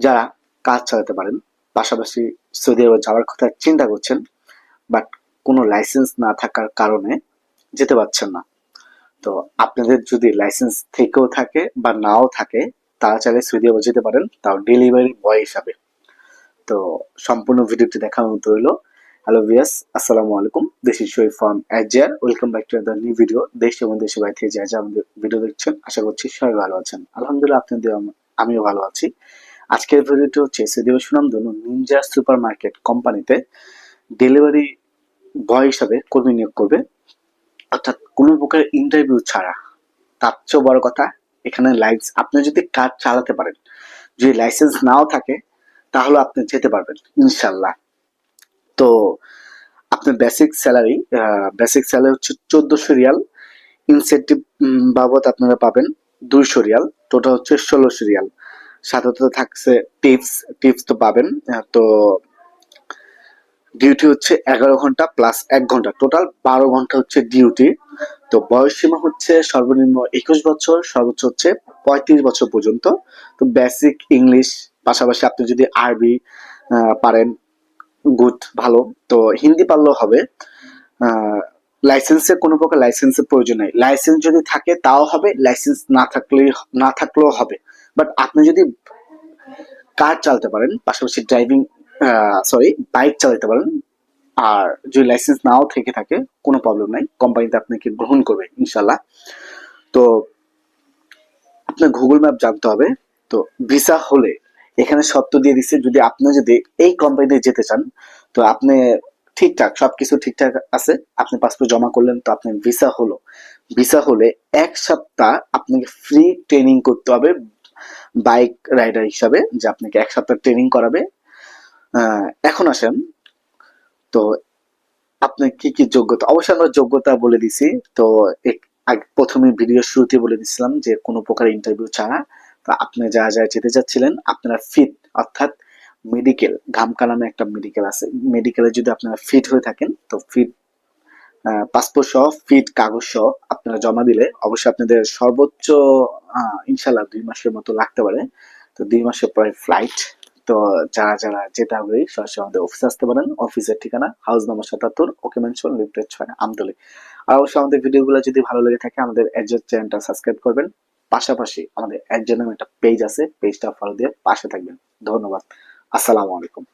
যারা কাজ চালাতে পারেন, পাশাপাশি সৌদি আরবে যাওয়ার কথা চিন্তা করছেন, বাট কোনো লাইসেন্স না থাকার কারণে যেতে পারছেন না। তো আপনাদের যদি লাইসেন্স থেকেও থাকে বা নাও থাকে, তারা চাইলে সৌদি আরবে যেতে পারেন, তাও ডেলিভারি বয় হিসাবে। তো সম্পূর্ণ ভিডিওটি দেখার মতো হইলো। হ্যালো ভিউয়ার্স, আসসালামু আলাইকুম। This is Shoaib from AGR. Welcome back to the new video. দেশ এবং দেশের বাইরে থেকে যা আমাদের ভিডিও দেখছেন, আশা করছি সবাই ভালো আছেন। আলহামদুলিল্লাহ, আপনাদের আমিও ভালো আছি। আজকের ভিডিওটি হচ্ছে সৌদি আরবের সুনামধন্য নিনজা সুপার মার্কেট কোম্পানিতে ডেলিভারি বয় হিসাবে কর্মী নিয়োগ করবে, অর্থাৎ কোনো প্রকার ইন্টারভিউ ছাড়া। তার চেয়েও বড় কথা, এখানে আপনি যদি কাজ চালাতে পারেন, যদি লাইসেন্স নাও থাকে, তাহলে আপনি যেতে পারবেন ইনশাল্লাহ। তো আপনার বেসিক স্যালারি হচ্ছে 1400 রিয়াল। ইনসেন্টিভ বাবদ আপনারা পাবেন 200 রিয়াল, টোটাল হচ্ছে 1600 রিয়াল। সাথে তো থাকছে টিপস, টিপস তো পাবেন। তো ডিউটি হচ্ছে 11 ঘন্টা প্লাস 1 ঘন্টা, টোটাল 12 ঘন্টা হচ্ছে ডিউটি। তো বয়স সীমা হচ্ছে সর্বনিম্ন 21 বছর, সর্বোচ্চ হচ্ছে 35 বছর পর্যন্ত। তো বেসিক ইংলিশ, পাশাপাশি আপনি যদি আরবি পারেন, গুড, ভালো। তো হিন্দি পারলেও হবে। লাইসেন্সের কোনো প্রকার লাইসেন্সের প্রয়োজন নেই। লাইসেন্স যদি থাকে তাও হবে, লাইসেন্স না থাকলেও হবে। বাট আপনি যদি কার চালাতে পারেন, পাশাপাশি বাইক চালাতে পারেন, আর যদি লাইসেন্স নাও থেকে থাকে, কোনো প্রবলেম নাই, কোম্পানিতে আপনাকে গ্রহণ করবে ইনশাল্লাহ। তো আপনার গুগল ম্যাপ জানতে হবে। তো ভিসা হলে এখানে শর্ত দিয়ে দিচ্ছে, যদি এই কোম্পানিতে যেতে চান, তো আপনি ঠিকঠাক সবকিছু ঠিকঠাক আছে, আপনি পাসপোর্ট জমা করলেন, তো আপনি ভিসা হলে 1 সপ্তাহ আপনাকে ফ্রি ট্রেনিং করতে হবে বাইক রাইডার হিসাবে, যে আপনাকে 1 সপ্তাহ ট্রেনিং করাবে। এখন আসেন, তো আপনার কি কি যোগ্যতা, অবশ্যই আমরা যোগ্যতা বলে দিছি। তো প্রথমে ভিডিও শুরুতে বলে দিছিলাম যে কোনো প্রকার ইন্টারভিউ ছাড়া। তো আপনি যা যা যেতে চাচ্ছিলেন, আপনারা ফিট, অর্থাৎ মেডিকেল, ঘামকা নামে একটা মেডিকেল আছে, মেডিকেলে যদি আপনারা ফিট হয়ে থাকেন, তো ফিট পাসপোর্ট সহ ফিট কাগজ সহ আপনারা জমা দিলে অবশ্যই আপনাদের সর্বোচ্চ ইনশাল্লাহ 2 মাসের মতো লাগতে পারে। তো 2 মাসের পরে ফ্লাইট। তো যারা যারা যেতে হবে সরাসরি আমাদের অফিসে আসতে পারেন। অফিসের ঠিকানা হাউস নম্বর 77, ওকে মেনশন, লিফটেড 6, আমতলী। আর অবশ্যই আমাদের ভিডিওগুলো যদি ভালো লেগে থাকে, আমাদের এডজেট চ্যানেলটা সাবস্ক্রাইব করবেন। পাশাপাশি আমাদের এডজেট নামে একটা পেজ আছে, পেজটা ফলো দিয়ে পাশে থাকবেন। ধন্যবাদ। আসসালামু আলাইকুম।